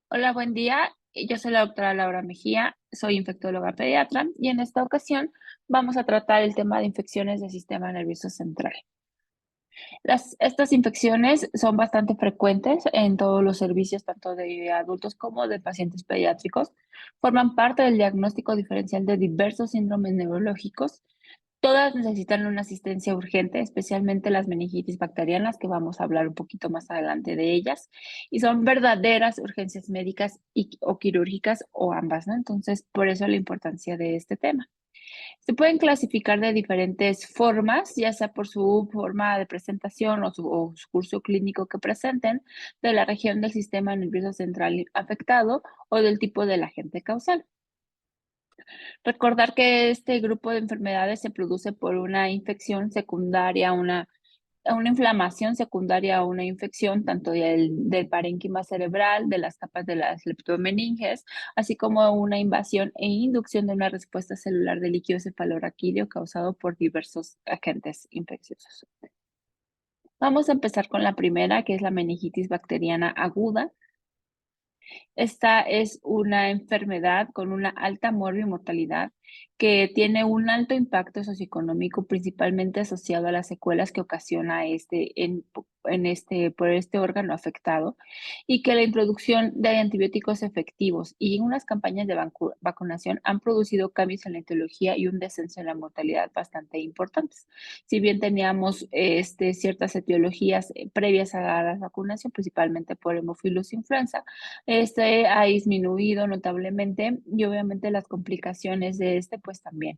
Hola, buen día. Yo soy la doctora Laura Mejía, soy infectóloga pediatra y en esta ocasión vamos a tratar el tema de infecciones del sistema nervioso central. Estas infecciones son bastante frecuentes en todos los servicios, tanto de adultos como de pacientes pediátricos. Forman parte del diagnóstico diferencial de diversos síndromes neurológicos. Todas necesitan una asistencia urgente, especialmente las meningitis bacterianas, que vamos a hablar un poquito más adelante de ellas, y son verdaderas urgencias médicas o quirúrgicas o ambas, ¿no? Entonces, por eso la importancia de este tema. Se pueden clasificar de diferentes formas, ya sea por su forma de presentación o su curso clínico que presenten, de la región del sistema nervioso central afectado o del tipo del agente causal. Recordar que este grupo de enfermedades se produce por una infección secundaria, una inflamación secundaria a una infección, tanto del parénquima cerebral, de las capas de las leptomeninges, así como una invasión e inducción de una respuesta celular de líquido cefalorraquídeo causado por diversos agentes infecciosos. Vamos a empezar con la primera, que es la meningitis bacteriana aguda. Esta es una enfermedad con una alta mortalidad que tiene un alto impacto socioeconómico, principalmente asociado a las secuelas que ocasiona por este órgano afectado, y que la introducción de antibióticos efectivos y unas campañas de vacunación han producido cambios en la etiología y un descenso en la mortalidad bastante importantes. Si bien teníamos ciertas etiologías previas a la vacunación, principalmente por Haemophilus influenza, ha disminuido notablemente y obviamente las complicaciones de pues también.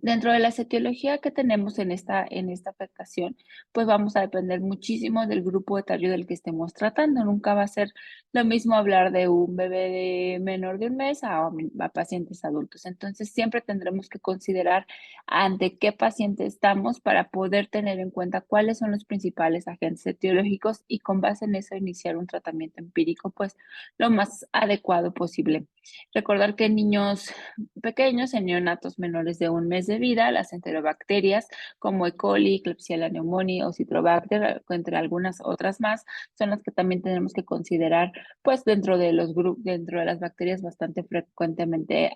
Dentro de la etiología que tenemos en esta afectación, pues vamos a depender muchísimo del grupo etario del que estemos tratando. Nunca va a ser lo mismo hablar de un bebé de menor de un mes a pacientes adultos. Entonces, siempre tendremos que considerar ante qué paciente estamos para poder tener en cuenta cuáles son los principales agentes etiológicos y con base en eso iniciar un tratamiento empírico, pues lo más adecuado posible. Recordar que en niños pequeños, en neonatos menores de un mes de vida, las enterobacterias como E. coli, Klebsiella pneumoniae o Citrobacter, entre algunas otras más, son las que también tenemos que considerar, pues dentro de los grupos, dentro de las bacterias bastante frecuentemente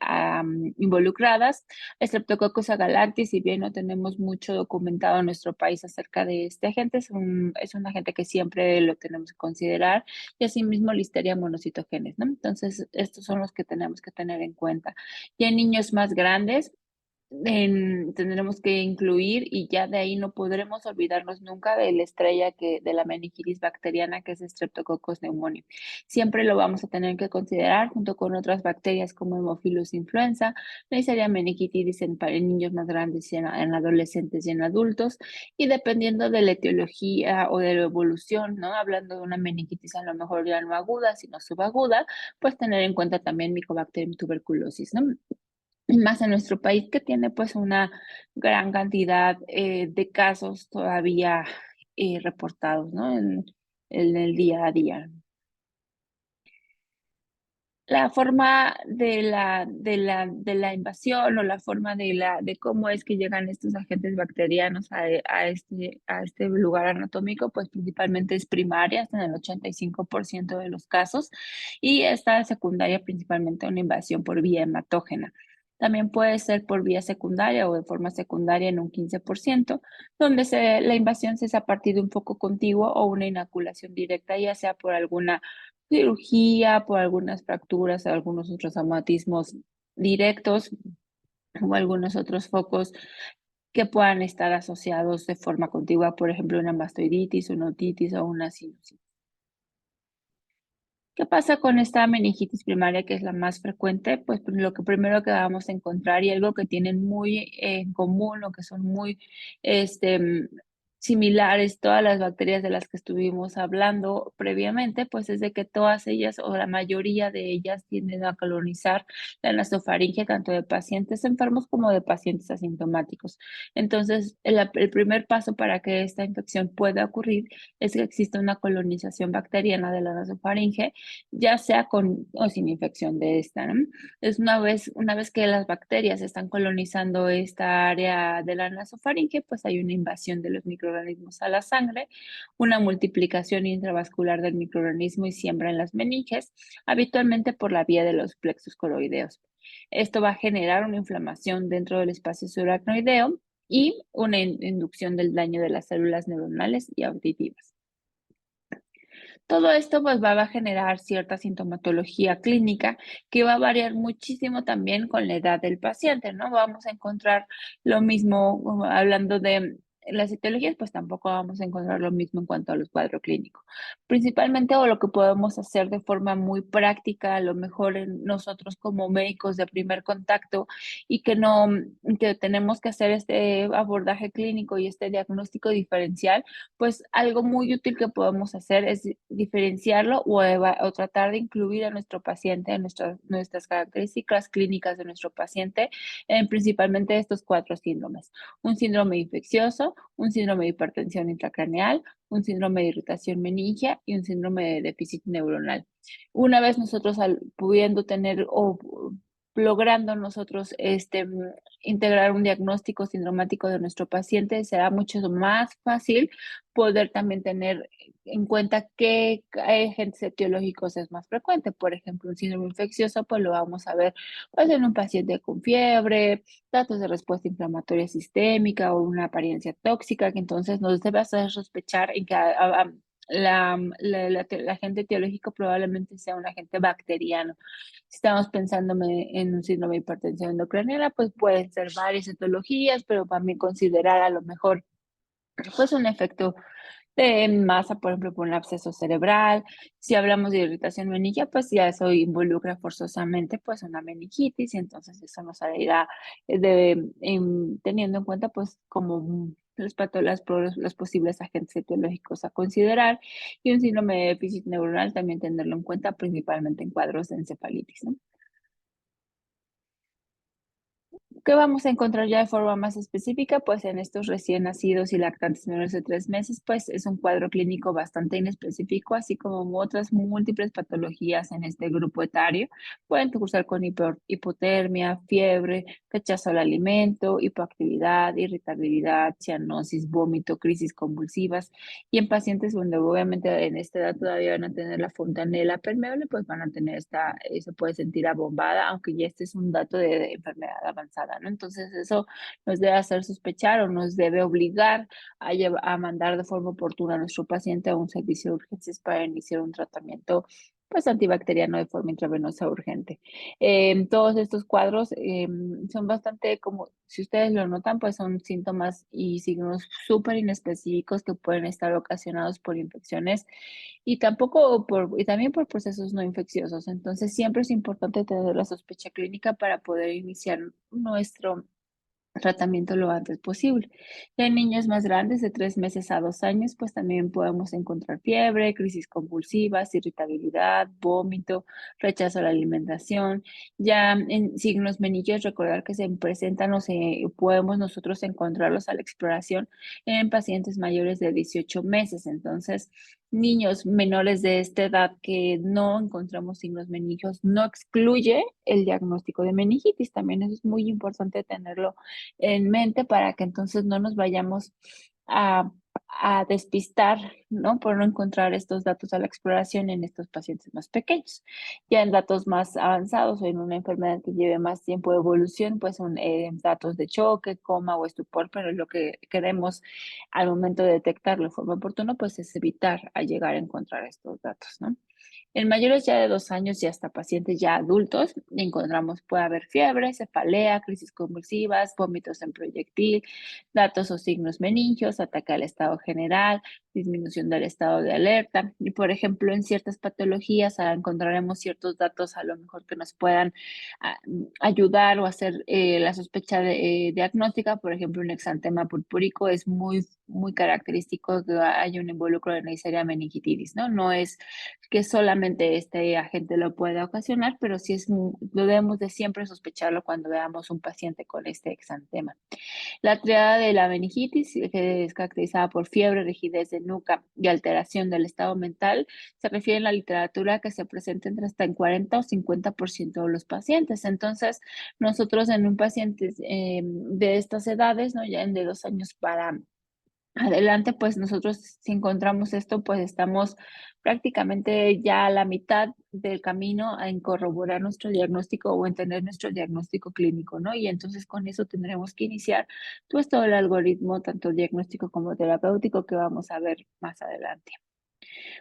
involucradas. Streptococcus agalactis, si bien no tenemos mucho documentado en nuestro país acerca de este agente, es un agente que siempre lo tenemos que considerar, y asimismo Listeria monocytogenes, ¿no? Entonces, estos son los que tenemos que tener en cuenta. Ya en niños más grandes, tendremos que incluir y ya de ahí no podremos olvidarnos nunca de la estrella de la meningitis bacteriana, que es Streptococcus pneumoniae. Siempre lo vamos a tener que considerar junto con otras bacterias como Haemophilus influenza, Neisseria meningitidis en niños más grandes y en adolescentes y en adultos, y dependiendo de la etiología o de la evolución, ¿no? Hablando de una meningitis a lo mejor ya no aguda, sino subaguda, pues tener en cuenta también Mycobacterium tuberculosis, ¿no? Y más en nuestro país, que tiene pues una gran cantidad de casos todavía reportados, ¿no? En el día a día. La forma de la invasión o la forma de cómo es que llegan estos agentes bacterianos a este lugar anatómico, pues principalmente es primaria, hasta en el 85% de los casos, y esta secundaria principalmente una invasión por vía hematógena. También puede ser por vía secundaria o de forma secundaria en un 15%, donde la invasión se hace a partir de un foco contiguo o una inoculación directa, ya sea por alguna cirugía, por algunas fracturas, algunos otros traumatismos directos o algunos otros focos que puedan estar asociados de forma contigua, por ejemplo, una mastoiditis, una otitis o una sinusitis. ¿Qué pasa con esta meningitis primaria, que es la más frecuente? Pues lo que primero que vamos a encontrar y algo que tienen muy en común o que son muy este, mm, similares todas las bacterias de las que estuvimos hablando previamente, pues es de que todas ellas o la mayoría de ellas tienden a colonizar la nasofaringe tanto de pacientes enfermos como de pacientes asintomáticos. Entonces, el primer paso para que esta infección pueda ocurrir es que exista una colonización bacteriana de la nasofaringe, ya sea con o sin infección de esta, ¿no? Es una vez que las bacterias están colonizando esta área de la nasofaringe, pues hay una invasión de los microorganismos microorganismos a la sangre, una multiplicación intravascular del microorganismo y siembra en las meninges, habitualmente por la vía de los plexos coroideos. Esto va a generar una inflamación dentro del espacio subaracnoideo y una inducción del daño de las células neuronales y auditivas. Todo esto pues va a generar cierta sintomatología clínica que va a variar muchísimo también con la edad del paciente, ¿no? Vamos a encontrar lo mismo hablando de las etiologías, pues tampoco vamos a encontrar lo mismo en cuanto a los cuadros clínicos. Principalmente o lo que podemos hacer de forma muy práctica, a lo mejor nosotros como médicos de primer contacto y que no, que tenemos que hacer este abordaje clínico y este diagnóstico diferencial, pues algo muy útil que podemos hacer es diferenciarlo o tratar de incluir a nuestro paciente, en nuestras características clínicas de nuestro paciente, en principalmente estos 4 síndromes. Un síndrome infeccioso, un síndrome de hipertensión intracraneal, un síndrome de irritación meningia y un síndrome de déficit neuronal. Una vez nosotros pudiendo tener o logrando nosotros integrar un diagnóstico sindromático de nuestro paciente, será mucho más fácil poder también tener en cuenta qué agentes etiológicos es más frecuente. Por ejemplo, un síndrome infeccioso, pues lo vamos a ver pues, en un paciente con fiebre, datos de respuesta inflamatoria sistémica o una apariencia tóxica, que entonces nos debe hacer sospechar en que el agente etiológico probablemente sea un agente bacteriano. Si estamos pensando en un síndrome de hipertensión endocrinal, pues pueden ser varias etiologías, pero también considerar a lo mejor pues un efecto de masa, por ejemplo, por un absceso cerebral. Si hablamos de irritación meningia, pues ya eso involucra forzosamente pues una meningitis y entonces eso nos hará teniendo en cuenta pues como los posibles agentes etiológicos a considerar y un síndrome de déficit neuronal también tenerlo en cuenta principalmente en cuadros de encefalitis, ¿no? ¿Qué vamos a encontrar ya de forma más específica? Pues en estos recién nacidos y lactantes menores de 3 meses, pues es un cuadro clínico bastante inespecífico, así como otras múltiples patologías en este grupo etario. Pueden cursar con hipotermia, fiebre, rechazo al alimento, hipoactividad, irritabilidad, cianosis, vómito, crisis convulsivas. Y en pacientes donde obviamente en esta edad todavía van a tener la fontanela permeable, pues van a tener se puede sentir abombada, aunque ya este es un dato de enfermedad avanzada, ¿no? Entonces eso nos debe hacer sospechar o nos debe obligar a mandar de forma oportuna a nuestro paciente a un servicio de urgencias para iniciar un tratamiento pues antibacteriano de forma intravenosa urgente. Todos estos cuadros son bastante, como si ustedes lo notan, pues son síntomas y signos súper inespecíficos que pueden estar ocasionados por infecciones y también por procesos no infecciosos. Entonces, siempre es importante tener la sospecha clínica para poder iniciar nuestro tratamiento lo antes posible. Y en niños más grandes, de 3 meses a 2 años, pues también podemos encontrar fiebre, crisis convulsivas, irritabilidad, vómito, rechazo a la alimentación. Ya en signos meningios, recordar que se presentan podemos nosotros encontrarlos a la exploración en pacientes mayores de 18 meses. Entonces, niños menores de esta edad que no encontramos signos meningios no excluye el diagnóstico de meningitis. También eso es muy importante tenerlo en mente para que entonces no nos vayamos a, a despistar, ¿no? Por no encontrar estos datos a la exploración en estos pacientes más pequeños. Ya en datos más avanzados o en una enfermedad que lleve más tiempo de evolución, pues son datos de choque, coma o estupor, pero lo que queremos al momento de detectarlo de forma oportuna, pues es evitar a llegar a encontrar estos datos, ¿no? En mayores ya de 2 años y hasta pacientes ya adultos, encontramos, puede haber fiebre, cefalea, crisis convulsivas, vómitos en proyectil, datos o signos meningios, ataque al estado general, disminución del estado de alerta. Y por ejemplo, en ciertas patologías encontraremos ciertos datos a lo mejor que nos puedan ayudar o hacer la sospecha diagnóstica. Por ejemplo, un exantema purpúrico es muy característico que haya un involucro de Neisseria meningitidis, ¿no? No es que solamente este agente lo pueda ocasionar, pero sí lo debemos de siempre sospecharlo cuando veamos un paciente con este exantema. La triada de la meningitis, que es caracterizada por fiebre, rigidez de nuca y alteración del estado mental, se refiere en la literatura que se presenta entre hasta en 40 o 50% de los pacientes. Entonces, nosotros en un paciente de estas edades, ¿no? Ya en de 2 años adelante, pues nosotros si encontramos esto, pues estamos prácticamente ya a la mitad del camino en corroborar nuestro diagnóstico o en tener nuestro diagnóstico clínico, ¿no? Y entonces con eso tendremos que iniciar pues todo el algoritmo, tanto diagnóstico como terapéutico, que vamos a ver más adelante.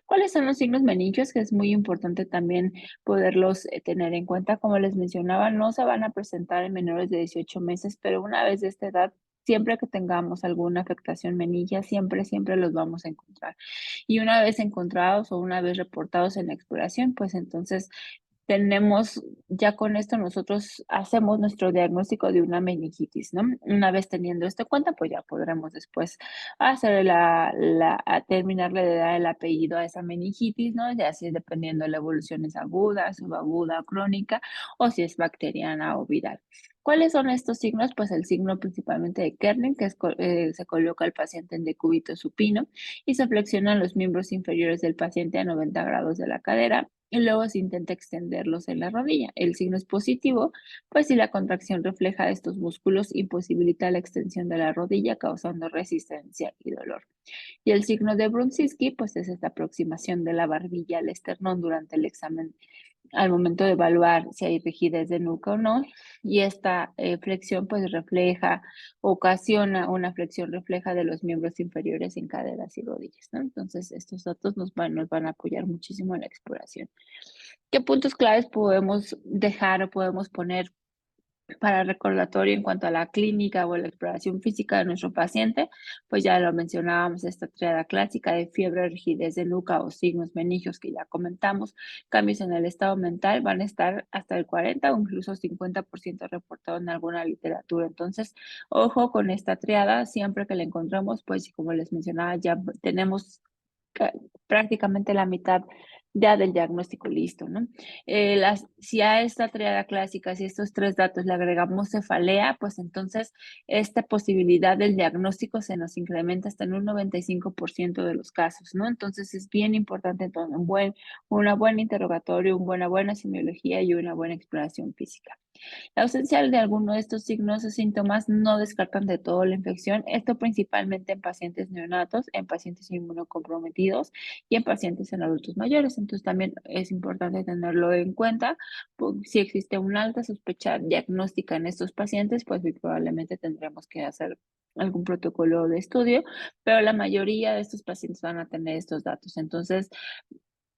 ¿Cuáles son los signos meningios? Que es muy importante también poderlos tener en cuenta. Como les mencionaba, no se van a presentar en menores de 18 meses, pero una vez de esta edad, siempre que tengamos alguna afectación meningia, siempre los vamos a encontrar. Y una vez encontrados o una vez reportados en la exploración, pues entonces tenemos, ya con esto nosotros hacemos nuestro diagnóstico de una meningitis, ¿no? Una vez teniendo esto en cuenta, pues ya podremos después hacer a terminarle de dar el apellido a esa meningitis, ¿no? Ya así dependiendo la evolución es aguda, subaguda, crónica, o si es bacteriana o viral. ¿Cuáles son estos signos? Pues el signo principalmente de Kerner, que es se coloca al paciente en decúbito supino y se flexionan los miembros inferiores del paciente a 90 grados de la cadera y luego se intenta extenderlos en la rodilla. El signo es positivo, pues si la contracción refleja estos músculos imposibilita la extensión de la rodilla, causando resistencia y dolor. Y el signo de Brunskiski, pues es esta aproximación de la barbilla al esternón durante el examen al momento de evaluar si hay rigidez de nuca o no. Y esta flexión pues refleja, ocasiona una flexión refleja de los miembros inferiores en caderas y rodillas, ¿no? Entonces estos datos nos van a apoyar muchísimo en la exploración. ¿Qué puntos claves podemos dejar o podemos poner para recordatorio en cuanto a la clínica o la exploración física de nuestro paciente? Pues ya lo mencionábamos, esta triada clásica de fiebre, rigidez de nuca o signos meningios que ya comentamos, cambios en el estado mental van a estar hasta el 40 o incluso 50% reportado en alguna literatura. Entonces, ojo con esta triada, siempre que la encontramos, pues como les mencionaba, ya tenemos ca- prácticamente la mitad ya del diagnóstico listo, ¿no? Si a esta triada clásica, si estos tres datos le agregamos cefalea, pues entonces esta posibilidad del diagnóstico se nos incrementa hasta en un 95% de los casos, ¿no? Entonces es bien importante entonces, una buena interrogatorio, una buena semiología y una buena exploración física. La ausencia de alguno de estos signos o síntomas no descartan de todo la infección, esto principalmente en pacientes neonatos, en pacientes inmunocomprometidos y en pacientes en adultos mayores. Entonces también es importante tenerlo en cuenta. Si existe una alta sospecha diagnóstica en estos pacientes, pues muy probablemente tendremos que hacer algún protocolo de estudio, pero la mayoría de estos pacientes van a tener estos datos. Entonces,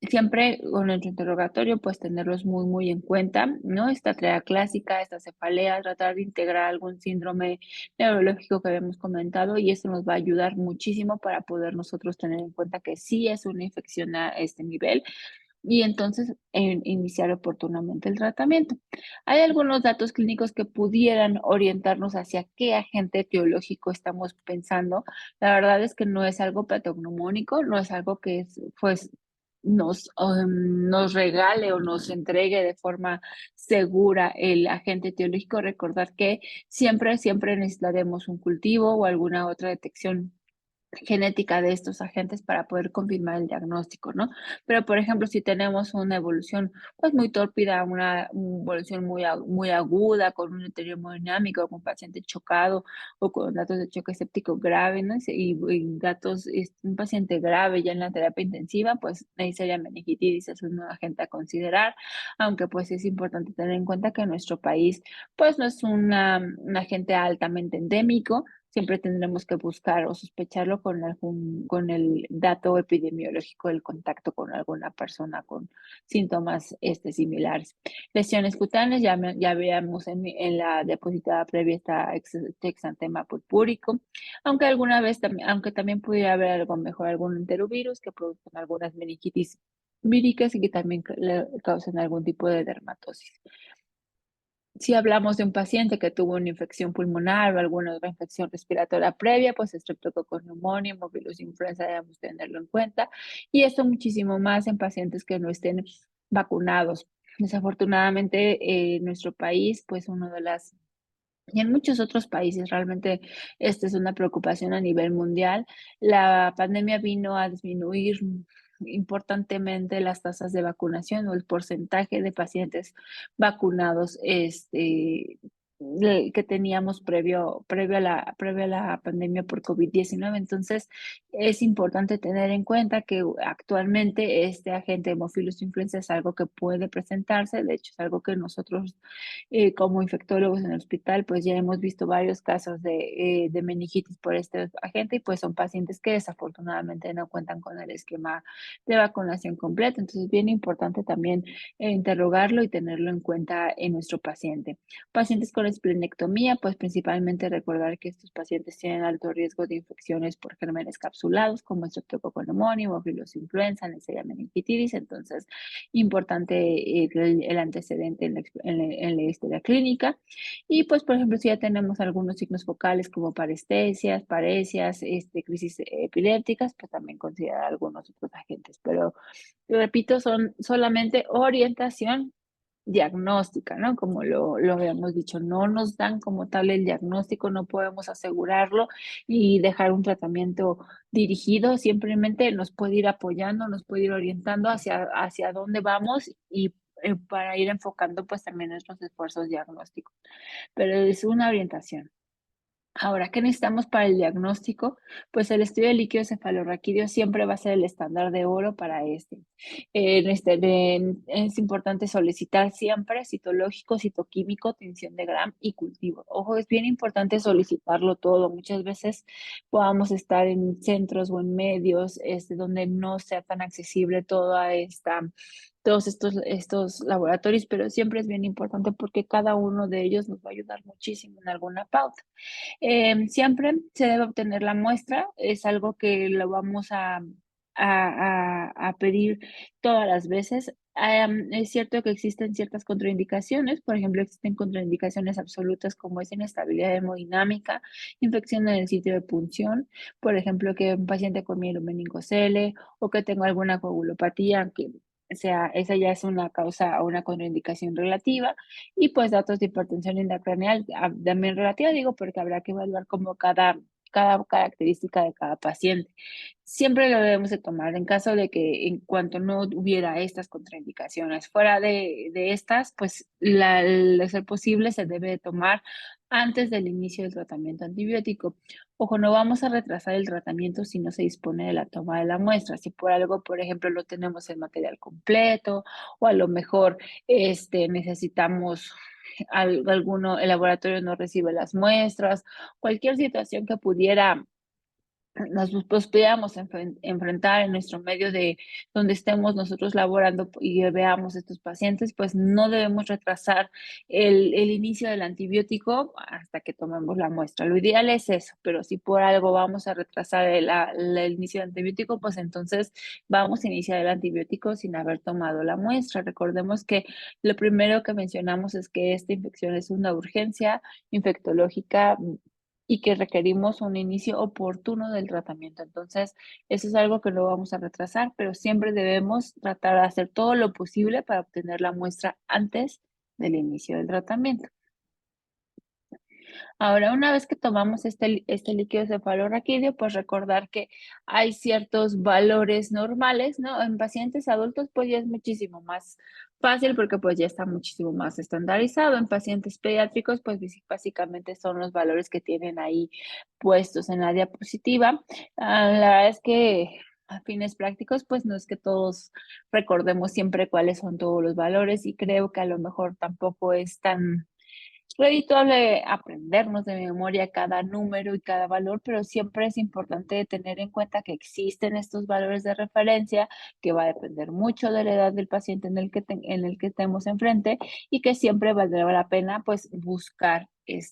siempre con nuestro interrogatorio, pues tenerlos muy en cuenta, ¿no? Esta tarea clásica, esta cefalea, tratar de integrar algún síndrome neurológico que habíamos comentado y eso nos va a ayudar muchísimo para poder nosotros tener en cuenta que sí es una infección a este nivel y entonces iniciar oportunamente el tratamiento. Hay algunos datos clínicos que pudieran orientarnos hacia qué agente etiológico estamos pensando. La verdad es que no es algo patognomónico, no es algo que pues, nos regale o nos entregue de forma segura el agente etiológico. Recordar que siempre necesitaremos un cultivo o alguna otra detección genética de estos agentes para poder confirmar el diagnóstico, ¿no? Pero, por ejemplo, si tenemos una evolución, pues, muy tórpida, una evolución muy aguda, con un deterioro hemodinámico, con paciente chocado o con datos de choque séptico grave, ¿no? Y datos, un paciente grave ya en la terapia intensiva, pues, Neisseria meningitidis es un agente a considerar, aunque, pues, es importante tener en cuenta que nuestro país, pues, no es un agente altamente endémico, siempre tendremos que buscar o sospecharlo con el dato epidemiológico del contacto con alguna persona con síntomas similares. Lesiones cutáneas, ya veamos en la diapositiva previa este exantema purpúrico, aunque también pudiera haber algo mejor, algún enterovirus que produzcan algunas meningitis víricas y que también le causan algún tipo de dermatosis. Si hablamos de un paciente que tuvo una infección pulmonar o alguna otra infección respiratoria previa, pues estreptococcus pneumoniae, morbus influenza, debemos tenerlo en cuenta. Y esto muchísimo más en pacientes que no estén vacunados. Desafortunadamente, en nuestro país, pues uno de las y en muchos otros países, realmente esta es una preocupación a nivel mundial. La pandemia vino a disminuir importantemente las tasas de vacunación o el porcentaje de pacientes vacunados, que teníamos previo a la pandemia por COVID-19. Entonces, es importante tener en cuenta que actualmente este agente Haemophilus influenza es algo que puede presentarse. De hecho, es algo que nosotros, como infectólogos en el hospital, pues ya hemos visto varios casos de meningitis por este agente y pues son pacientes que desafortunadamente no cuentan con el esquema de vacunación completo. Entonces, es bien importante también interrogarlo y tenerlo en cuenta en nuestro paciente. Pacientes con esplenectomía, pues principalmente recordar que estos pacientes tienen alto riesgo de infecciones por gérmenes capsulados, como Streptococcus pneumoniae, Haemophilus influenza, Neisseria meningitidis. Entonces, importante el antecedente en la historia clínica. Y pues, por ejemplo, si ya tenemos algunos signos focales como parestesias, paresias, crisis epilépticas, pues también considerar algunos otros agentes. Pero, repito, son solamente orientación diagnóstica, ¿no? Como lo habíamos dicho, no nos dan como tal el diagnóstico, no podemos asegurarlo y dejar un tratamiento dirigido, simplemente nos puede ir apoyando, nos puede ir orientando hacia dónde vamos y para ir enfocando pues también nuestros esfuerzos diagnósticos, pero es una orientación. Ahora, ¿qué necesitamos para el diagnóstico? Pues el estudio de líquido cefalorraquídeo siempre va a ser el estándar de oro para este. Es importante solicitar siempre citológico, citoquímico, tensión de Gram y cultivo. Ojo, es bien importante solicitarlo todo. Muchas veces podamos estar en centros o en medios donde no sea tan accesible todos estos laboratorios, pero siempre es bien importante porque cada uno de ellos nos va a ayudar muchísimo en alguna pauta. Siempre se debe obtener la muestra, es algo que lo vamos a pedir todas las veces. Es cierto que existen ciertas contraindicaciones, por ejemplo, existen contraindicaciones absolutas como es inestabilidad hemodinámica, infección en el sitio de punción, por ejemplo, que un paciente con mielomeningocele o que tenga alguna coagulopatía, que sea, esa ya es una causa o una contraindicación relativa. Y pues datos de hipertensión intracraneal, también relativa, digo, porque habrá que evaluar como cada característica de cada paciente. Siempre lo debemos de tomar en caso de que en cuanto no hubiera estas contraindicaciones. Fuera de estas, pues de ser posible se debe de tomar antes del inicio del tratamiento antibiótico. Ojo, no vamos a retrasar el tratamiento si no se dispone de la toma de la muestra. Si por algo, por ejemplo, no tenemos el material completo o a lo mejor necesitamos el laboratorio no recibe las muestras, cualquier situación que pudiera nos pudiéramos enfrentar en nuestro medio de donde estemos nosotros laborando y veamos estos pacientes, pues no debemos retrasar el inicio del antibiótico hasta que tomemos la muestra. Lo ideal es eso, pero si por algo vamos a retrasar el inicio del antibiótico, pues entonces vamos a iniciar el antibiótico sin haber tomado la muestra. Recordemos que lo primero que mencionamos es que esta infección es una urgencia infectológica y que requerimos un inicio oportuno del tratamiento. Entonces, eso es algo que no vamos a retrasar, pero siempre debemos tratar de hacer todo lo posible para obtener la muestra antes del inicio del tratamiento. Ahora, una vez que tomamos este líquido cefalorraquídeo, pues recordar que hay ciertos valores normales, ¿no? En pacientes adultos, pues ya es muchísimo más fácil porque pues ya está muchísimo más estandarizado. En pacientes pediátricos, pues básicamente son los valores que tienen ahí puestos en la diapositiva. La verdad es que a fines prácticos, pues no es que todos recordemos siempre cuáles son todos los valores y creo que a lo mejor tampoco es tan redituable aprendernos de memoria cada número y cada valor, pero siempre es importante tener en cuenta que existen estos valores de referencia, que va a depender mucho de la edad del paciente en el que estemos enfrente y que siempre valdrá la pena pues buscar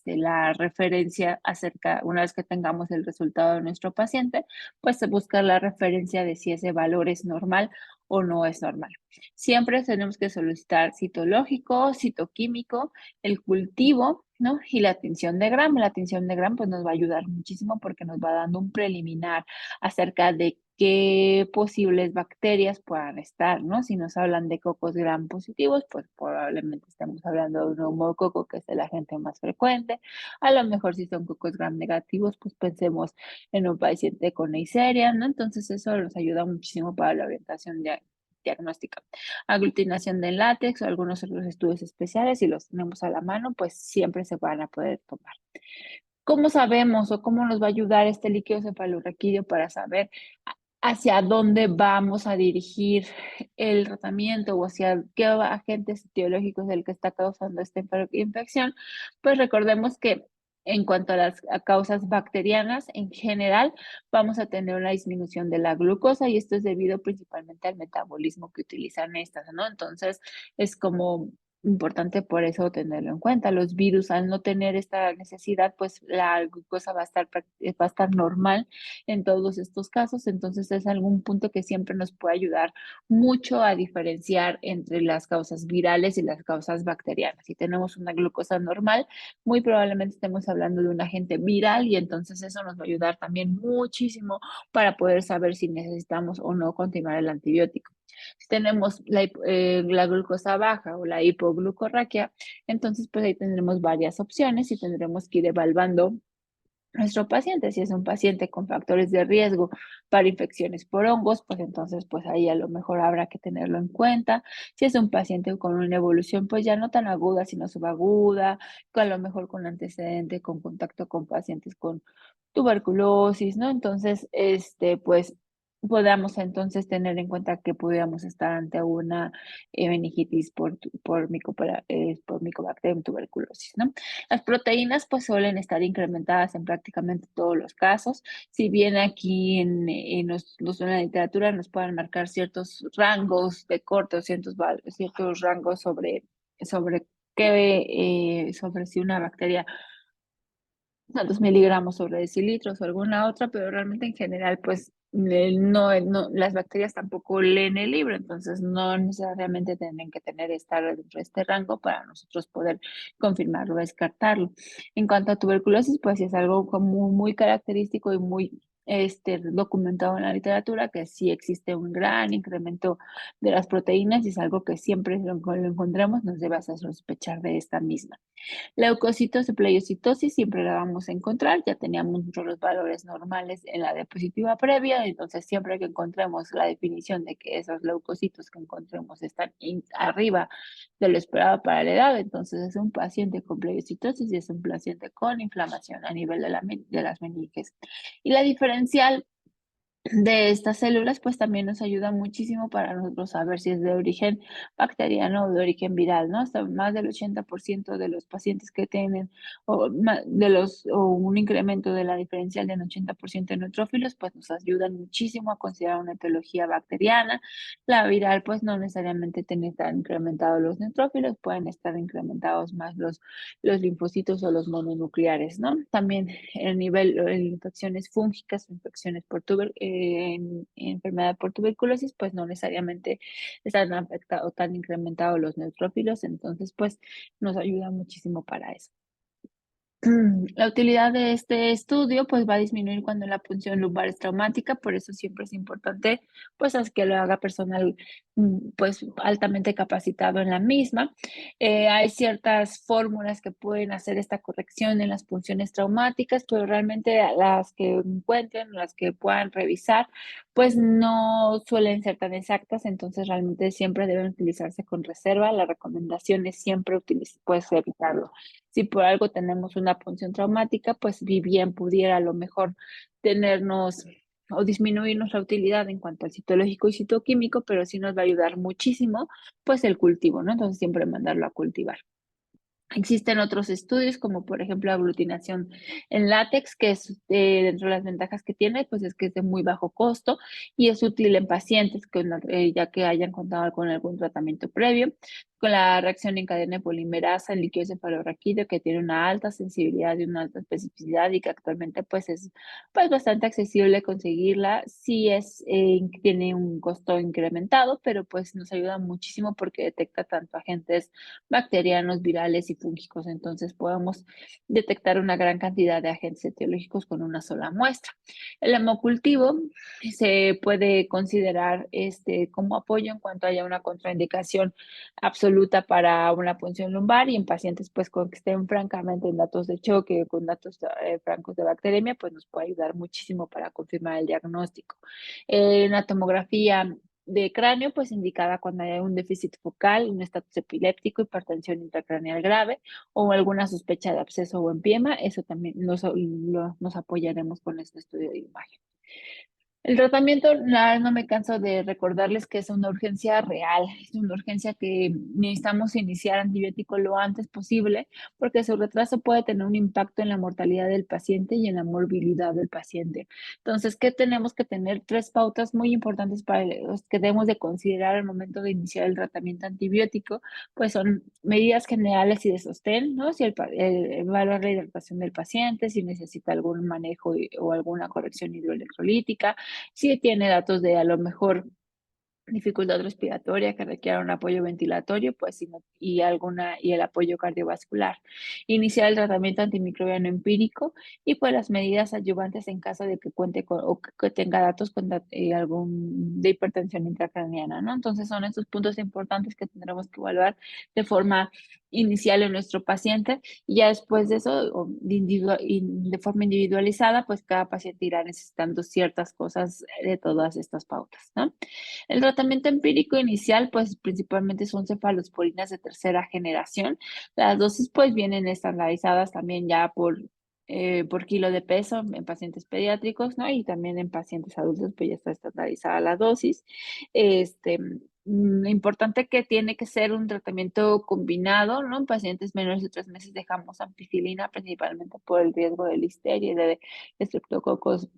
la referencia acerca, una vez que tengamos el resultado de nuestro paciente, pues buscar la referencia de si ese valor es normal o no es normal. Siempre tenemos que solicitar citológico, citoquímico, el cultivo, ¿no? Y la tinción de Gram. La tinción de Gram pues nos va a ayudar muchísimo porque nos va dando un preliminar acerca de qué posibles bacterias puedan estar, ¿no? Si nos hablan de cocos Gram positivos, pues probablemente estamos hablando de un neumococo, que es el agente más frecuente. A lo mejor si son cocos Gram negativos, pues pensemos en un paciente con Neisseria, ¿no? Entonces eso nos ayuda muchísimo para la orientación diagnóstica. Aglutinación de látex o algunos otros estudios especiales, si los tenemos a la mano, pues siempre se van a poder tomar. ¿Cómo sabemos o cómo nos va a ayudar este líquido cefalorraquídeo para saber hacia dónde vamos a dirigir el tratamiento o hacia qué agentes etiológicos es el que está causando esta infección? Pues recordemos que en cuanto a las causas bacterianas, en general, vamos a tener una disminución de la glucosa y esto es debido principalmente al metabolismo que utilizan estas, ¿no? Entonces, es como importante por eso tenerlo en cuenta. Los virus, al no tener esta necesidad, pues la glucosa va a estar normal en todos estos casos. Entonces, es algún punto que siempre nos puede ayudar mucho a diferenciar entre las causas virales y las causas bacterianas. Si tenemos una glucosa normal, muy probablemente estemos hablando de un agente viral y entonces eso nos va a ayudar también muchísimo para poder saber si necesitamos o no continuar el antibiótico. Si tenemos la glucosa baja o la hipoglucorraquia, entonces pues ahí tendremos varias opciones y tendremos que ir evaluando nuestro paciente. Si es un paciente con factores de riesgo para infecciones por hongos, pues entonces pues ahí a lo mejor habrá que tenerlo en cuenta. Si es un paciente con una evolución pues ya no tan aguda, sino subaguda, con a lo mejor con antecedente, con contacto con pacientes con tuberculosis, ¿no? Entonces, pues podamos entonces tener en cuenta que pudiéramos estar ante una meningitis por Mycobacterium tuberculosis, ¿no? Las proteínas pues suelen estar incrementadas en prácticamente todos los casos. Si bien aquí en la literatura nos puedan marcar ciertos rangos de corte o ciertos rangos sobre sobre si una bacteria tantos miligramos sobre decilitros o alguna otra, pero realmente en general, pues no, las bacterias tampoco leen el libro, entonces no necesariamente tienen que estar dentro de este rango para nosotros poder confirmarlo o descartarlo. En cuanto a tuberculosis, pues sí es algo como muy característico y muy documentado en la literatura, que sí existe un gran incremento de las proteínas y es algo que siempre lo encontremos nos debe hacer sospechar de esta misma. Leucocitos y pleiocitosis siempre la vamos a encontrar, ya teníamos nosotros los valores normales en la diapositiva previa, entonces siempre que encontremos la definición de que esos leucocitos que encontremos están arriba de lo esperado para la edad, entonces es un paciente con pleiocitosis y es un paciente con inflamación a nivel de las meninges. Y la diferencial de estas células, pues también nos ayuda muchísimo para nosotros saber si es de origen bacteriano o de origen viral, ¿no? Hasta más del 80% de los pacientes que tienen o un incremento de la diferencial del 80% de neutrófilos, pues nos ayudan muchísimo a considerar una etiología bacteriana. La viral, pues no necesariamente tiene que estar incrementados los neutrófilos, pueden estar incrementados más los linfocitos o los mononucleares, ¿no? También el nivel de infecciones fúngicas o infecciones en enfermedad por tuberculosis, pues no necesariamente están afectados o tan incrementados los neutrófilos, entonces pues nos ayuda muchísimo para eso. La utilidad de este estudio pues va a disminuir cuando la punción lumbar es traumática, por eso siempre es importante pues que lo haga personal pues altamente capacitado en la misma. Hay ciertas fórmulas que pueden hacer esta corrección en las punciones traumáticas, pero realmente las que encuentren, las que puedan revisar, pues no suelen ser tan exactas, entonces realmente siempre deben utilizarse con reserva. La recomendación es siempre pues evitarlo. Si por algo tenemos una punción traumática, pues bien pudiera a lo mejor tenernos o disminuir nuestra utilidad en cuanto al citológico y citoquímico, pero sí nos va a ayudar muchísimo, pues el cultivo, ¿no? Entonces siempre mandarlo a cultivar. Existen otros estudios, como por ejemplo aglutinación en látex, que es dentro de las ventajas que tiene, pues es que es de muy bajo costo y es útil en pacientes ya que hayan contado con algún tratamiento previo, con la reacción en cadena de polimerasa en líquido cefalorraquídeo, que tiene una alta sensibilidad y una alta especificidad y que actualmente pues es pues bastante accesible conseguirla. Sí tiene un costo incrementado, pero pues nos ayuda muchísimo porque detecta tanto agentes bacterianos, virales y fúngicos. Entonces podemos detectar una gran cantidad de agentes etiológicos con una sola muestra. El hemocultivo se puede considerar como apoyo en cuanto haya una contraindicación absoluta para una punción lumbar y en pacientes pues que estén francamente en datos de choque o con datos francos de bacteremia, pues nos puede ayudar muchísimo para confirmar el diagnóstico. La tomografía de cráneo, pues indicada cuando hay un déficit focal, un estatus epiléptico, hipertensión intracraneal grave o alguna sospecha de absceso o empiema. Eso también nos apoyaremos con este estudio de imagen. El tratamiento, no me canso de recordarles que es una urgencia real, es una urgencia que necesitamos iniciar antibiótico lo antes posible, porque su retraso puede tener un impacto en la mortalidad del paciente y en la morbilidad del paciente. Entonces, ¿qué tenemos que tener? Tres pautas muy importantes para los que debemos de considerar al momento de iniciar el tratamiento antibiótico, pues son medidas generales y de sostén, ¿no? Si evaluar la hidratación del paciente, si necesita algún manejo o alguna corrección hidroelectrolítica, si tiene datos de a lo mejor dificultad respiratoria que requiera un apoyo ventilatorio, pues y el apoyo cardiovascular. Iniciar el tratamiento antimicrobiano empírico y pues las medidas adyuvantes en caso de que cuente con o que tenga datos de hipertensión intracraniana, ¿no? Entonces son estos puntos importantes que tendremos que evaluar de forma inicial en nuestro paciente y ya después de eso, de forma individualizada, pues cada paciente irá necesitando ciertas cosas de todas estas pautas, ¿no? El tratamiento empírico inicial, pues principalmente son cefalosporinas de tercera generación. Las dosis, pues vienen estandarizadas también ya por kilo de peso en pacientes pediátricos, ¿no? Y también en pacientes adultos, pues ya está estandarizada la dosis. Importante que tiene que ser un tratamiento combinado, ¿no? En pacientes menores de 3 meses dejamos ampicilina principalmente por el riesgo de listeria y de estreptococos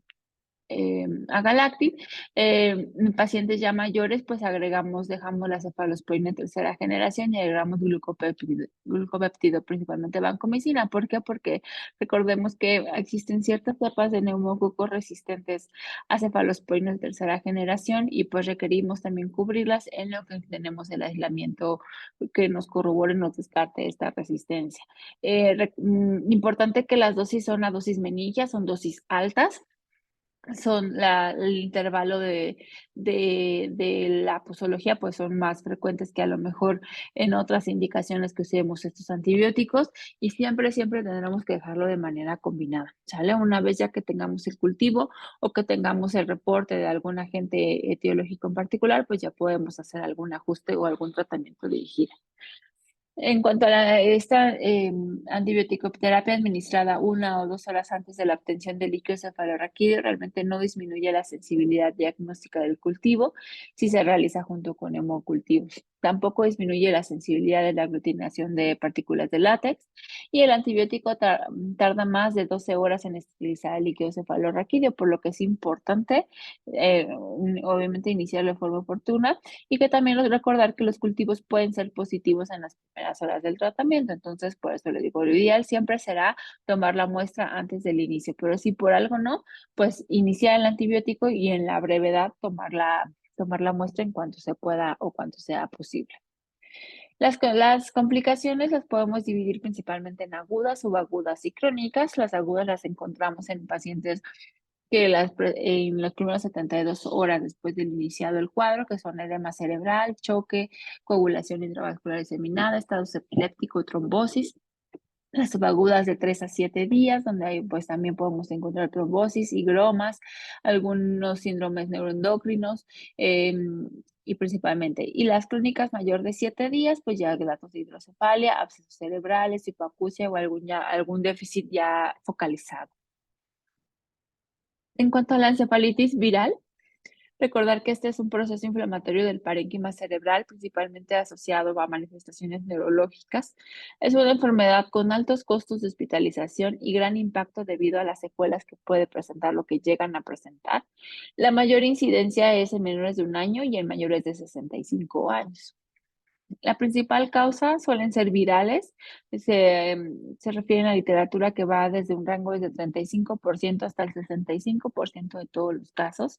agalactin. En pacientes ya mayores, pues dejamos la cefalosporina en tercera generación y agregamos glucopéptido, principalmente vancomicina. ¿Por qué? Porque recordemos que existen ciertas cepas de neumococos resistentes a cefalosporina en tercera generación y pues requerimos también cubrirlas en lo que tenemos el aislamiento que nos corrobore, nos descarte esta resistencia. Importante que las dosis son a dosis menilla, son dosis altas, son el intervalo de la posología, pues son más frecuentes que a lo mejor en otras indicaciones que usemos estos antibióticos y siempre tendremos que dejarlo de manera combinada, ¿sale? Una vez ya que tengamos el cultivo o que tengamos el reporte de algún agente etiológico en particular, pues ya podemos hacer algún ajuste o algún tratamiento dirigido. En cuanto a esta antibiótico-terapia administrada 1 o 2 horas antes de la obtención del líquido cefalorraquídeo, realmente no disminuye la sensibilidad diagnóstica del cultivo si se realiza junto con hemocultivos. Tampoco disminuye la sensibilidad de la aglutinación de partículas de látex y el antibiótico tarda más de 12 horas en esterilizar el líquido cefalorraquídeo, por lo que es importante, obviamente, iniciarlo de forma oportuna y que también recordar que los cultivos pueden ser positivos en las primeras horas del tratamiento. Entonces, por eso le digo, lo ideal siempre será tomar la muestra antes del inicio, pero si por algo no, pues iniciar el antibiótico y en la brevedad tomar la muestra en cuanto se pueda o cuanto sea posible. Las complicaciones las podemos dividir principalmente en agudas, subagudas y crónicas. Las agudas las encontramos en pacientes que en las primeras 72 horas después del iniciado el cuadro, que son edema cerebral, choque, coagulación intravascular diseminada, estado epiléptico, trombosis. Las subagudas de 3 a 7 días, donde ahí pues también podemos encontrar trombosis, higromas, algunos síndromes neuroendocrinos y principalmente. Y las clínicas mayor de 7 días, pues ya datos de hidrocefalia, abscesos cerebrales, hipoacusia o algún déficit ya focalizado. En cuanto a la encefalitis viral, recordar que este es un proceso inflamatorio del parénquima cerebral, principalmente asociado a manifestaciones neurológicas. Es una enfermedad con altos costos de hospitalización y gran impacto debido a las secuelas que puede presentar, lo que llegan a presentar. La mayor incidencia es en menores de 1 año y en mayores de 65 años. La principal causa suelen ser virales. Se refiere a la literatura que va desde un rango desde 35% hasta el 65% de todos los casos.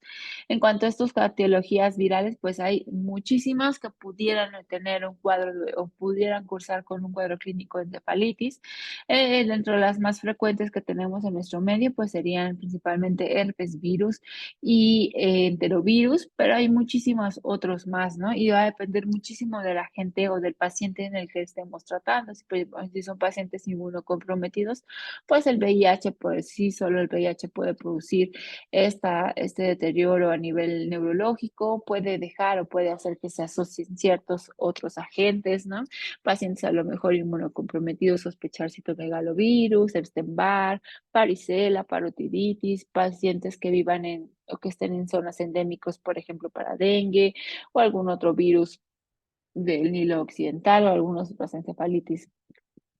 En cuanto a estas etiologías virales, pues hay muchísimas que pudieran tener un cuadro o pudieran cursar con un cuadro clínico de encefalitis. Dentro de las más frecuentes que tenemos en nuestro medio, pues serían principalmente herpes virus y enterovirus, pero hay muchísimos otros más, ¿no? Y va a depender muchísimo de la gente o del paciente en el que estemos tratando. Si son pacientes inmunocomprometidos, pues el VIH, pues sí, solo el VIH puede producir este deterioro a nivel neurológico, puede dejar o puede hacer que se asocien ciertos otros agentes, ¿no? Pacientes a lo mejor inmunocomprometidos, sospechar citomegalovirus, Epstein-Barr, varicela, parotiditis, pacientes que vivan o que estén en zonas endémicos, por ejemplo, para dengue o algún otro virus del Nilo Occidental o algunas otras encefalitis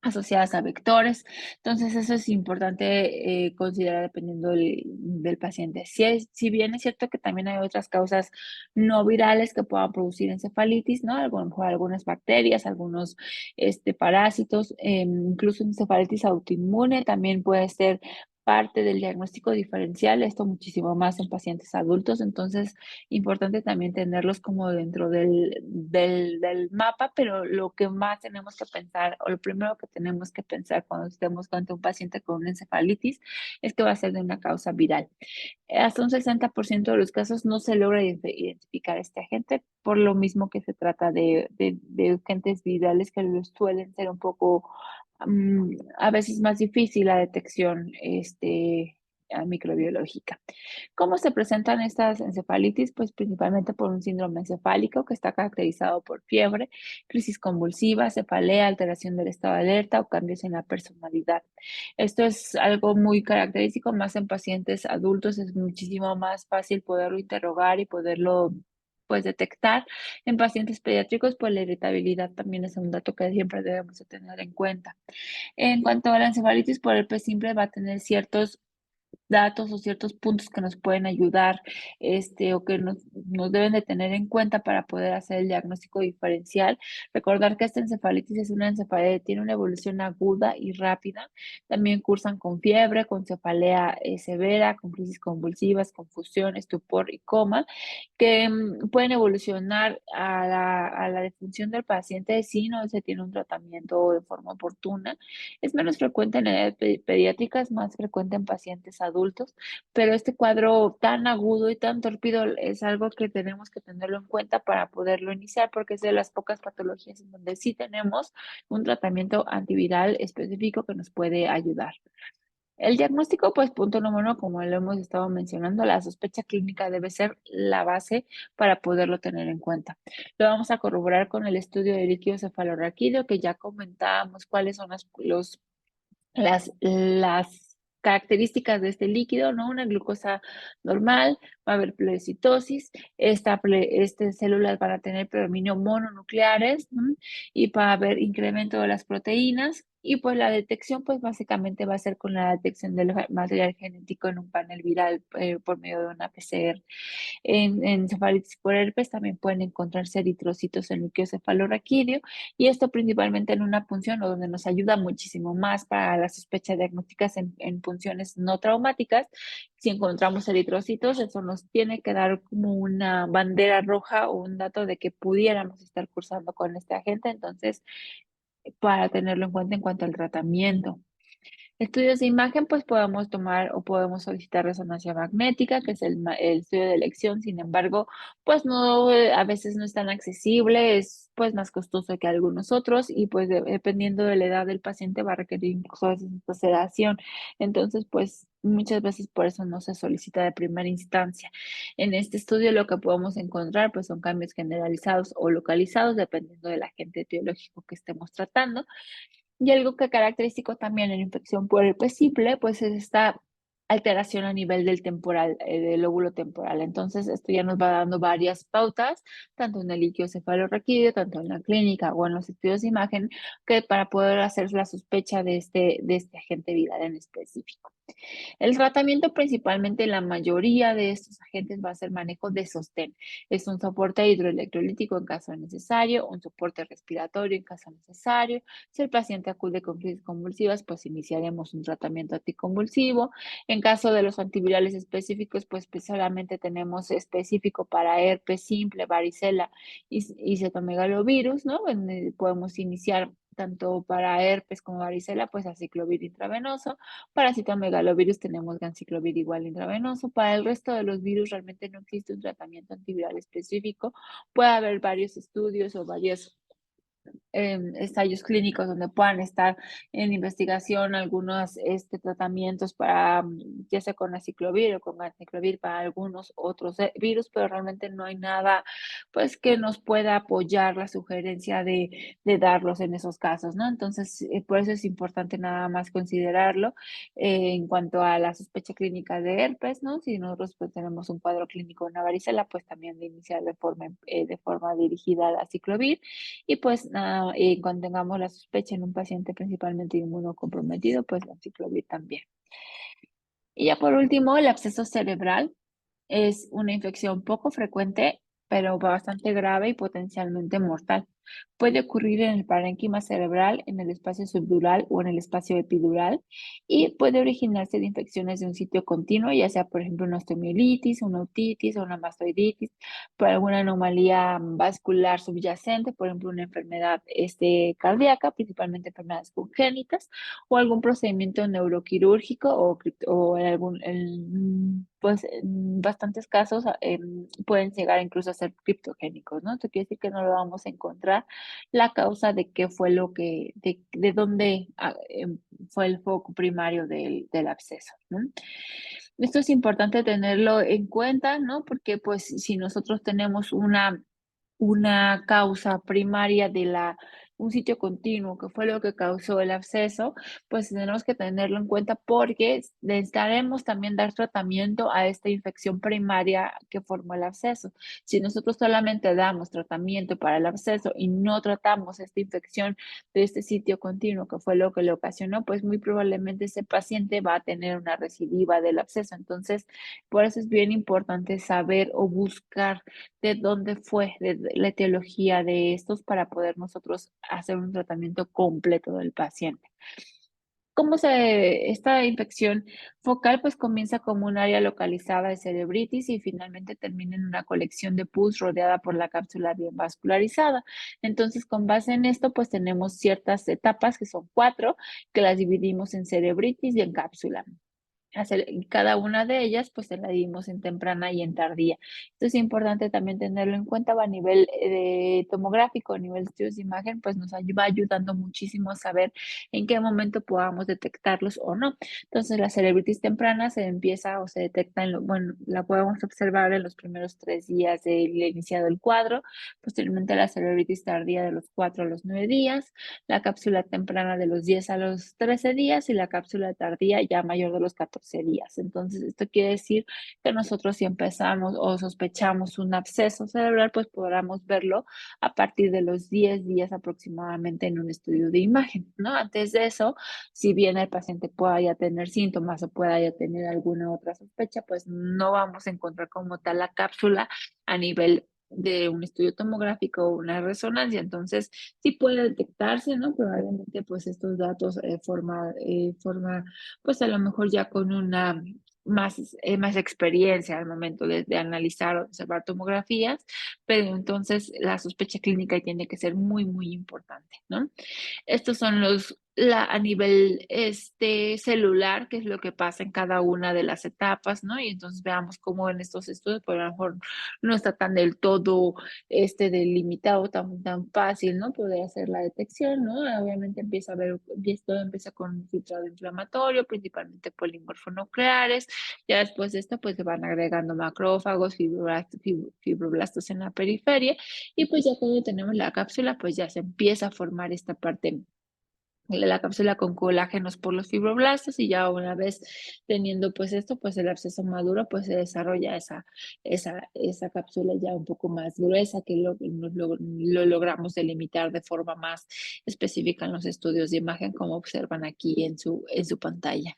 asociadas a vectores. Entonces, eso es importante considerar dependiendo del paciente. Si bien es cierto que también hay otras causas no virales que puedan producir encefalitis, ¿no? A lo mejor algunas bacterias, algunos parásitos, incluso encefalitis autoinmune también puede ser parte del diagnóstico diferencial, esto muchísimo más en pacientes adultos, entonces importante también tenerlos como dentro del mapa, pero lo que más tenemos que pensar, o lo primero que tenemos que pensar cuando estemos ante un paciente con una encefalitis, es que va a ser de una causa viral. Hasta un 60% de los casos no se logra identificar este agente, por lo mismo que se trata de agentes virales que suelen ser un poco, a veces más difícil la detección microbiológica. ¿Cómo se presentan estas encefalitis? Pues principalmente por un síndrome encefálico que está caracterizado por fiebre, crisis convulsiva, cefalea, alteración del estado de alerta o cambios en la personalidad. Esto es algo muy característico, más en pacientes adultos es muchísimo más fácil poderlo interrogar y poderlo pues detectar. En pacientes pediátricos, pues la irritabilidad también es un dato que siempre debemos de tener en cuenta. En cuanto a la encefalitis por herpes simple, va a tener ciertos datos o ciertos puntos que nos pueden ayudar, o que nos deben de tener en cuenta para poder hacer el diagnóstico diferencial. Recordar que esta encefalitis es una encefalitis, tiene una evolución aguda y rápida. También cursan con fiebre, con cefalea severa, con crisis convulsivas, confusión, estupor y coma, que pueden evolucionar a la defunción del paciente si no se tiene un tratamiento de forma oportuna. Es menos frecuente en edad pediátrica, es más frecuente en pacientes adultos, pero este cuadro tan agudo y tan torpido es algo que tenemos que tenerlo en cuenta para poderlo iniciar, porque es de las pocas patologías en donde sí tenemos un tratamiento antiviral específico que nos puede ayudar. El diagnóstico, pues punto número uno, como lo hemos estado mencionando, la sospecha clínica debe ser la base para poderlo tener en cuenta. Lo vamos a corroborar con el estudio de líquido cefalorraquídeo, que ya comentábamos cuáles son las características de este líquido, ¿no? Una glucosa normal, va a haber pleocitosis, estas células van a tener predominio mononucleares, ¿no? Y va a haber incremento de las proteínas y pues la detección pues básicamente va a ser con la detección del material genético en un panel viral por medio de una PCR. En encefalitis por herpes también pueden encontrarse eritrocitos en núcleo cefalorraquídeo y esto principalmente en una punción o donde nos ayuda muchísimo más para las sospechas diagnósticas en punciones no traumáticas. Si encontramos eritrocitos, eso nos tiene que dar como una bandera roja o un dato de que pudiéramos estar cursando con este agente, entonces para tenerlo en cuenta en cuanto al tratamiento. Estudios de imagen, pues podemos tomar o podemos solicitar resonancia magnética, que es el estudio de elección, sin embargo, pues no, a veces no es tan accesible, es pues más costoso que algunos otros y pues dependiendo de la edad del paciente va a requerir incluso a veces esta sedación. Entonces, pues muchas veces por eso no se solicita de primera instancia. En este estudio lo que podemos encontrar pues son cambios generalizados o localizados dependiendo del agente etiológico que estemos tratando. Y algo que característico también en infección por herpes simple, pues es esta alteración a nivel del temporal, del lóbulo temporal. Entonces, esto ya nos va dando varias pautas, tanto en el líquido cefalorraquídeo, tanto en la clínica o en los estudios de imagen, que para poder hacer la sospecha de este agente viral en específico. El tratamiento principalmente en la mayoría de estos agentes va a ser manejo de sostén. Es un soporte hidroelectrolítico en caso necesario, un soporte respiratorio en caso necesario. Si el paciente acude con crisis convulsivas, pues iniciaremos un tratamiento anticonvulsivo. En caso de los antivirales específicos, pues solamente tenemos específico para herpes simple, varicela y cetomegalovirus, ¿no? Podemos iniciar tanto para herpes como varicela, pues aciclovir intravenoso. Para citomegalovirus tenemos ganciclovir igual intravenoso. Para el resto de los virus realmente no existe un tratamiento antiviral específico. Puede haber varios estudios o varios ensayos clínicos donde puedan estar en investigación algunos tratamientos para, ya sea con aciclovir o con aticlovir para algunos otros virus, pero realmente no hay nada pues que nos pueda apoyar la sugerencia de darlos en esos casos, ¿no? Entonces, por eso es importante nada más considerarlo en cuanto a la sospecha clínica de herpes, ¿no? Si nosotros pues, tenemos un cuadro clínico de una varicela, pues también de iniciar de forma dirigida al aciclovir y pues cuando tengamos la sospecha en un paciente principalmente inmunocomprometido, pues la aciclovir también. Y ya por último, el absceso cerebral. Es una infección poco frecuente, pero bastante grave y potencialmente mortal. Puede ocurrir en el parénquima cerebral, en el espacio subdural o en el espacio epidural y puede originarse de infecciones de un sitio continuo, ya sea, por ejemplo, una osteomielitis, una otitis o una mastoiditis, por alguna anomalía vascular subyacente, por ejemplo, una enfermedad cardíaca, principalmente enfermedades congénitas, o algún procedimiento neuroquirúrgico o pues en bastantes casos pueden llegar incluso a ser criptogénicos, ¿no? Esto quiere decir que no lo vamos a encontrar la causa de qué fue de dónde fue el foco primario del absceso, ¿no? Esto es importante tenerlo en cuenta, ¿no? Porque pues si nosotros tenemos una causa primaria un sitio continuo, que fue lo que causó el absceso, pues tenemos que tenerlo en cuenta porque necesitaremos también dar tratamiento a esta infección primaria que formó el absceso. Si nosotros solamente damos tratamiento para el absceso y no tratamos esta infección de este sitio continuo, que fue lo que le ocasionó, pues muy probablemente ese paciente va a tener una recidiva del absceso. Entonces, por eso es bien importante saber o buscar de dónde fue la etiología de estos para poder nosotros hacer un tratamiento completo del paciente. Esta infección focal pues comienza como un área localizada de cerebritis y finalmente termina en una colección de pus rodeada por la cápsula bien vascularizada. Entonces, con base en esto, pues tenemos ciertas etapas que son 4, que las dividimos en cerebritis y en cápsula. Cada una de ellas, pues se la dimos en temprana y en tardía. Esto es importante también tenerlo en cuenta a nivel de tomográfico, a nivel de estudios de imagen, pues nos va ayudando muchísimo a saber en qué momento podamos detectarlos o no. Entonces, la cerebritis temprana se empieza o se detecta, bueno, la podemos observar en los primeros 3 días del iniciado el cuadro, posteriormente la cerebritis tardía de los 4 a los 9 días, la cápsula temprana de los 10 a los 13 días y la cápsula tardía ya mayor de los 14 días. Entonces, esto quiere decir que nosotros si empezamos o sospechamos un absceso cerebral, pues podamos verlo a partir de los 10 días aproximadamente en un estudio de imagen, ¿no? Antes de eso, si bien el paciente pueda ya tener síntomas o pueda ya tener alguna otra sospecha, pues no vamos a encontrar como tal la cápsula a nivel de un estudio tomográfico o una resonancia. Entonces, sí puede detectarse, ¿no? Probablemente, pues, estos datos pues, a lo mejor ya con una más experiencia al momento de analizar o observar tomografías, pero entonces la sospecha clínica tiene que ser muy, muy importante, ¿no? Estos son a nivel celular, qué es lo que pasa en cada una de las etapas, ¿no? Y entonces veamos cómo en estos estudios, pues a lo mejor no está tan del todo delimitado, tan fácil, ¿no? Poder hacer la detección, ¿no? Obviamente todo empieza con un filtrado inflamatorio, principalmente polimorfonucleares, ya después de esto, pues se van agregando macrófagos, fibroblastos en la periferia, y pues ya cuando tenemos la cápsula, pues ya se empieza a formar esta parte de la cápsula con colágenos por los fibroblastos y ya una vez teniendo pues esto, pues el absceso maduro, pues se desarrolla esa cápsula ya un poco más gruesa que lo logramos delimitar de forma más específica en los estudios de imagen, como observan aquí en su pantalla.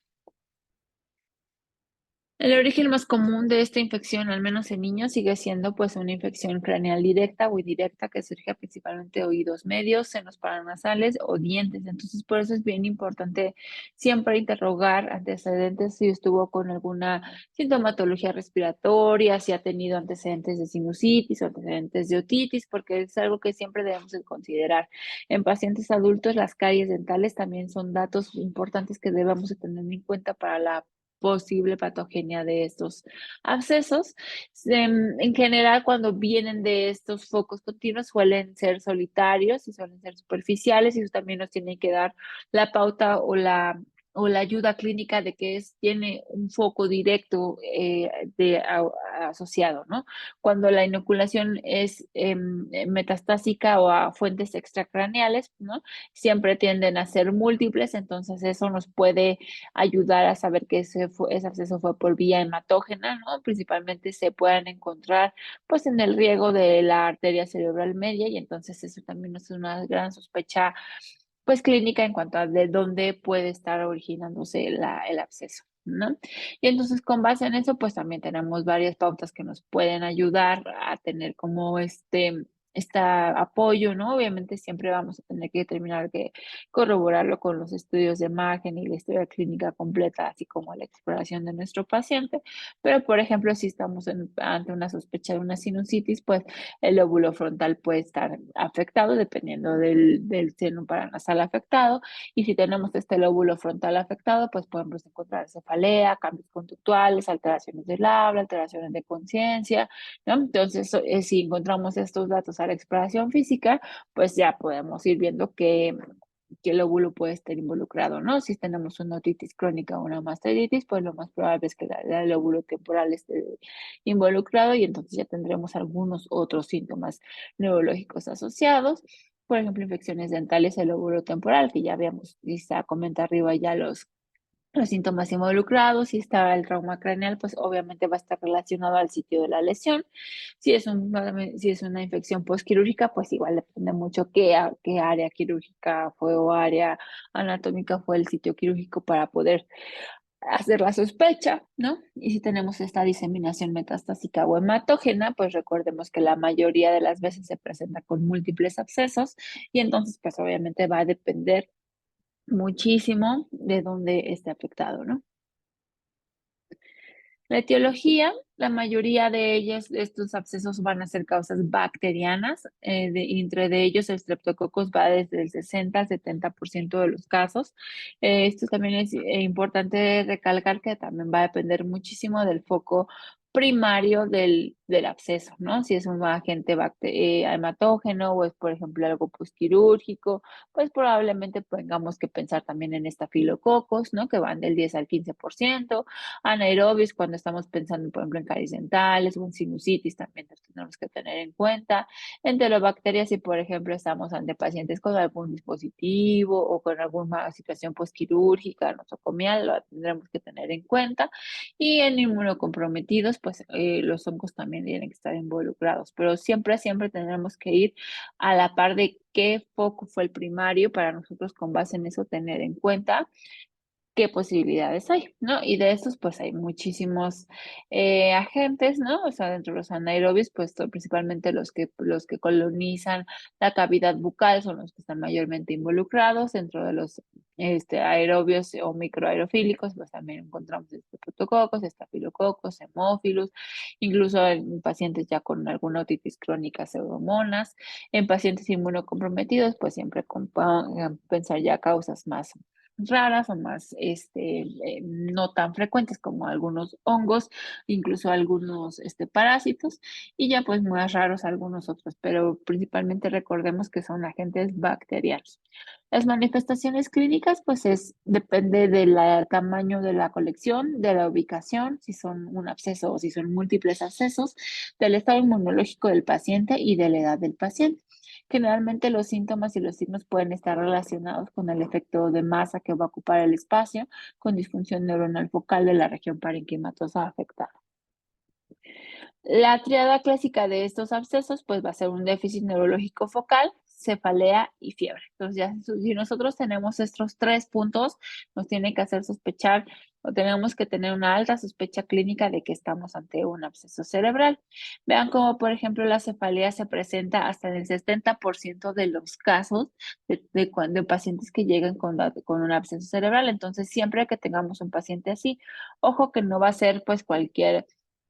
El origen más común de esta infección, al menos en niños, sigue siendo pues una infección craneal directa o indirecta que surge principalmente de oídos medios, senos paranasales o dientes. Entonces, por eso es bien importante siempre interrogar antecedentes si estuvo con alguna sintomatología respiratoria, si ha tenido antecedentes de sinusitis o antecedentes de otitis, porque es algo que siempre debemos de considerar. En pacientes adultos, las caries dentales también son datos importantes que debemos de tener en cuenta para la posible patogenia de estos abscesos. En general, cuando vienen de estos focos continuos, suelen ser solitarios y suelen ser superficiales, y eso también nos tiene que dar la pauta o la ayuda clínica de que tiene un foco directo asociado, ¿no? Cuando la inoculación es metastásica o a fuentes extracraneales, ¿no? Siempre tienden a ser múltiples, entonces eso nos puede ayudar a saber que ese absceso fue por vía hematógena, ¿no? Principalmente se pueden encontrar pues en el riego de la arteria cerebral media, y entonces eso también es una gran sospecha pues clínica en cuanto a de dónde puede estar originándose el absceso, ¿no? Y entonces con base en eso, pues también tenemos varias pautas que nos pueden ayudar a tener como apoyo, ¿no? Obviamente siempre vamos a tener que determinar que corroborarlo con los estudios de imagen y la historia clínica completa, así como la exploración de nuestro paciente. Pero, por ejemplo, si estamos ante una sospecha de una sinusitis, pues el lóbulo frontal puede estar afectado dependiendo del seno paranasal afectado. Y si tenemos este lóbulo frontal afectado, pues podemos encontrar cefalea, cambios conductuales, alteraciones del habla, alteraciones de conciencia, ¿no? Entonces, si encontramos estos datos a la exploración física, pues ya podemos ir viendo qué lóbulo puede estar involucrado, ¿no? Si tenemos una otitis crónica o una mastitis, pues lo más probable es que el lóbulo temporal esté involucrado, y entonces ya tendremos algunos otros síntomas neurológicos asociados. Por ejemplo, infecciones dentales, el lóbulo temporal, que ya habíamos, quizá comenta arriba ya los síntomas involucrados. Si está el trauma craneal, pues obviamente va a estar relacionado al sitio de la lesión. Si es una infección postquirúrgica, pues igual depende mucho qué área quirúrgica fue o área anatómica fue el sitio quirúrgico para poder hacer la sospecha, ¿no? Y si tenemos esta diseminación metastásica o hematógena, pues recordemos que la mayoría de las veces se presenta con múltiples abscesos, y entonces pues obviamente va a depender muchísimo de dónde esté afectado, ¿no? La etiología, la mayoría de ellas, estos abscesos van a ser causas bacterianas, entre de ellos el Streptococcus va desde el 60 al 70% de los casos. Esto también es importante recalcar que también va a depender muchísimo del foco primario del absceso, ¿no? Si es un agente hematógeno o es, por ejemplo, algo postquirúrgico, pues probablemente tengamos que pensar también en estafilococos, ¿no? Que van del 10 al 15%. Anaerobios, cuando estamos pensando, por ejemplo, en caries dentales o en sinusitis, también los tenemos que tener en cuenta. Enterobacterias, si por ejemplo estamos ante pacientes con algún dispositivo o con alguna situación postquirúrgica, nosocomial, lo tendremos que tener en cuenta. Y en inmunocomprometidos, pues los hongos también tienen que estar involucrados, pero siempre, siempre tendremos que ir a la par de qué foco fue el primario para nosotros con base en eso tener en cuenta qué posibilidades hay, ¿no? Y de estos, pues hay muchísimos agentes, ¿no? O sea, dentro de los anaerobios, pues principalmente los que colonizan la cavidad bucal son los que están mayormente involucrados. Dentro de los aerobios o microaerofílicos, pues también encontramos estreptococos, estafilococos, hemófilos, incluso en pacientes ya con alguna otitis crónica, pseudomonas. En pacientes inmunocomprometidos, pues siempre pensar ya causas más raras o más no tan frecuentes, como algunos hongos, incluso algunos parásitos, y ya pues más raros algunos otros, pero principalmente recordemos que son agentes bacterianos. Las manifestaciones clínicas, pues depende del tamaño de la colección, de la ubicación, si son un absceso o si son múltiples abscesos, del estado inmunológico del paciente y de la edad del paciente. Generalmente los síntomas y los signos pueden estar relacionados con el efecto de masa que va a ocupar el espacio, con disfunción neuronal focal de la región parenquimatosa afectada. La triada clásica de estos abscesos, pues va a ser un déficit neurológico focal, cefalea y fiebre. Entonces, ya si nosotros tenemos estos 3 puntos, nos tiene que hacer sospechar o tenemos que tener una alta sospecha clínica de que estamos ante un absceso cerebral. Vean cómo, por ejemplo, la cefalea se presenta hasta en el 70% de los casos de pacientes que llegan con un absceso cerebral. Entonces, siempre que tengamos un paciente así, ojo que no va a ser pues cualquier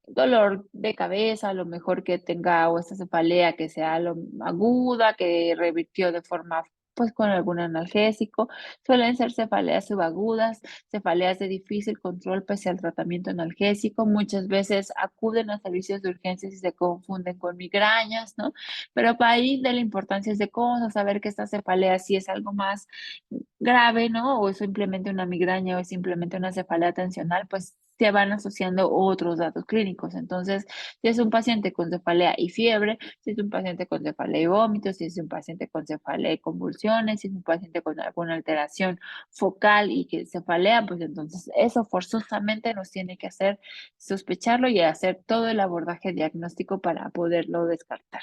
dolor de cabeza, a lo mejor que tenga o esta cefalea que sea aguda, que revirtió de forma pues con algún analgésico. Suelen ser cefaleas subagudas, cefaleas de difícil control pese al tratamiento analgésico. Muchas veces acuden a servicios de urgencias y se confunden con migrañas, ¿no? Pero para ahí de la importancia es de cómo vamos a saber que esta cefalea si es algo más grave, ¿no? O es simplemente una migraña o es simplemente una cefalea tensional, pues se van asociando otros datos clínicos. Entonces, si es un paciente con cefalea y fiebre, si es un paciente con cefalea y vómitos, si es un paciente con cefalea y convulsiones, si es un paciente con alguna alteración focal y que cefalea, pues entonces eso forzosamente nos tiene que hacer sospecharlo y hacer todo el abordaje diagnóstico para poderlo descartar.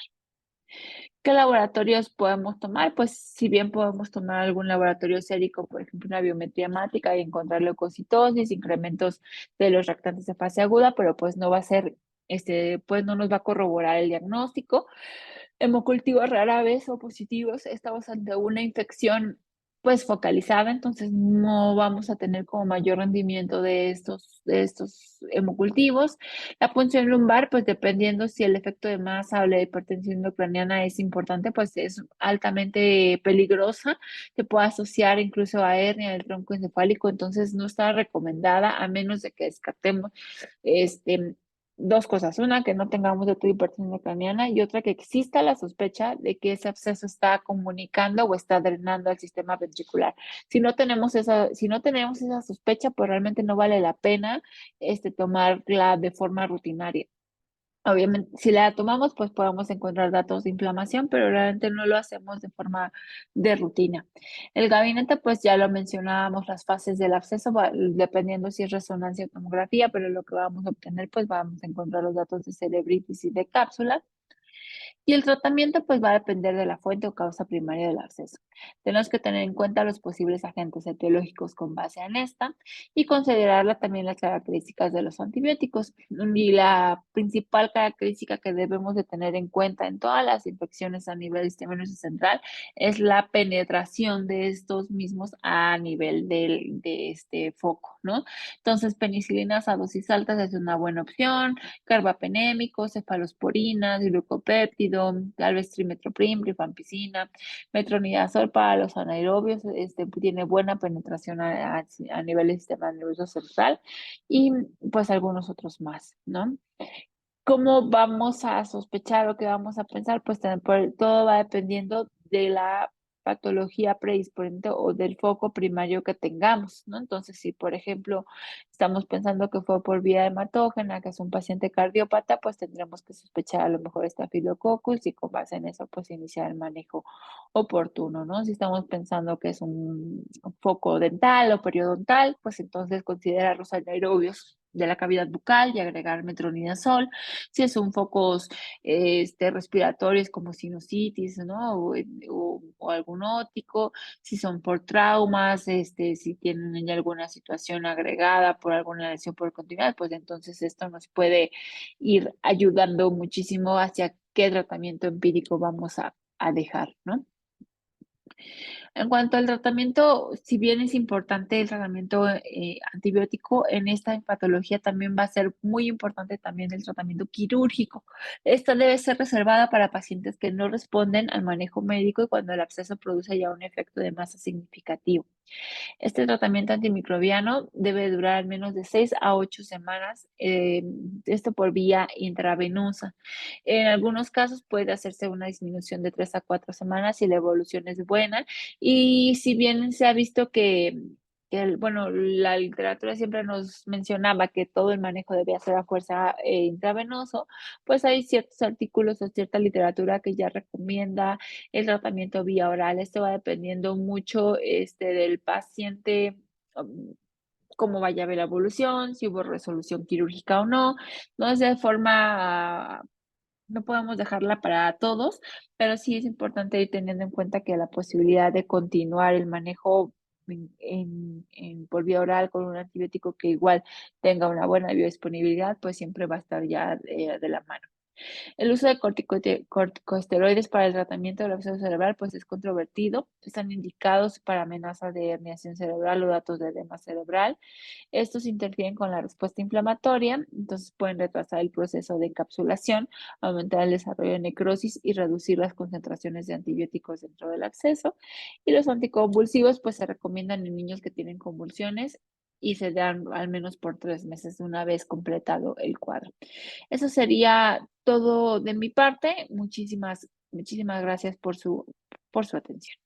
¿Qué laboratorios podemos tomar? Pues si bien podemos tomar algún laboratorio sérico, por ejemplo, una biometría hemática y encontrar leucocitosis, incrementos de los reactantes de fase aguda, pero pues no va a ser, pues no nos va a corroborar el diagnóstico. Hemocultivos rara vez o positivos, estamos ante una infección pues focalizada, entonces no vamos a tener como mayor rendimiento de estos hemocultivos. La punción lumbar, pues dependiendo si el efecto de masa o la hipertensión intracraniana es importante, pues es altamente peligrosa, se puede asociar incluso a hernia del tronco encefálico, entonces no está recomendada a menos de que descartemos este, dos cosas. Una, que no tengamos de hipertensión craniana y otra, que exista la sospecha de que ese absceso está comunicando o está drenando al sistema ventricular. Si no tenemos esa sospecha, pues realmente no vale la pena tomarla de forma rutinaria. Obviamente, si la tomamos, pues podemos encontrar datos de inflamación, pero realmente no lo hacemos de forma de rutina. El gabinete, pues ya lo mencionábamos, las fases del absceso, dependiendo si es resonancia o tomografía, pero lo que vamos a obtener, pues vamos a encontrar los datos de cerebritis y de cápsula. Y el tratamiento pues va a depender de la fuente o causa primaria del absceso. Tenemos que tener en cuenta los posibles agentes etiológicos con base en esta y considerar también las características de los antibióticos. Y la principal característica que debemos de tener en cuenta en todas las infecciones a nivel del sistema nervioso central es la penetración de estos mismos a nivel de este foco, ¿no? Entonces, penicilinas a dosis altas es una buena opción, carbapenémicos, cefalosporinas, glucopéptido, tal vez trimethoprim, rifampicina, metronidazol para los anaerobios, tiene buena penetración a nivel del sistema nervioso central y pues algunos otros más, ¿no? ¿Cómo vamos a sospechar o qué vamos a pensar? Pues todo va dependiendo de la patología predisponente o del foco primario que tengamos, ¿no? Entonces, si por ejemplo estamos pensando que fue por vía hematógena, que es un paciente cardiópata, pues tendremos que sospechar a lo mejor estafilococcus y con base en eso, pues iniciar el manejo oportuno, ¿no? Si estamos pensando que es un foco dental o periodontal, pues entonces considerar los anaerobios de la cavidad bucal y agregar metronidazol. Si son focos respiratorios como sinusitis, ¿no? O algún ótico, si son por traumas, si tienen ya alguna situación agregada por alguna lesión por continuidad, pues entonces esto nos puede ir ayudando muchísimo hacia qué tratamiento empírico vamos a dejar, ¿no? En cuanto al tratamiento, si bien es importante el tratamiento antibiótico, en esta patología también va a ser muy importante también el tratamiento quirúrgico. Esta debe ser reservada para pacientes que no responden al manejo médico y cuando el absceso produce ya un efecto de masa significativo. Este tratamiento antimicrobiano debe durar al menos de 6 a 8 semanas, esto por vía intravenosa. En algunos casos puede hacerse una disminución de 3 a 4 semanas si la evolución es buena. Y si bien se ha visto bueno, la literatura siempre nos mencionaba que todo el manejo debía ser a fuerza intravenoso, pues hay ciertos artículos o cierta literatura que ya recomienda el tratamiento vía oral. Esto va dependiendo mucho del paciente, um, cómo vaya a ver la evolución, si hubo resolución quirúrgica o no. No es de forma, no podemos dejarla para todos, pero sí es importante ir teniendo en cuenta que la posibilidad de continuar el manejo por vía oral con un antibiótico que igual tenga una buena biodisponibilidad, pues siempre va a estar ya de la mano. El uso de corticosteroides para el tratamiento del absceso cerebral pues es controvertido. Están indicados para amenazas de herniación cerebral o datos de edema cerebral. Estos interfieren con la respuesta inflamatoria, entonces pueden retrasar el proceso de encapsulación, aumentar el desarrollo de necrosis y reducir las concentraciones de antibióticos dentro del absceso. Y los anticonvulsivos pues se recomiendan en niños que tienen convulsiones y se dan al menos por 3 meses una vez completado el cuadro. Eso sería todo de mi parte. Muchísimas gracias por su atención.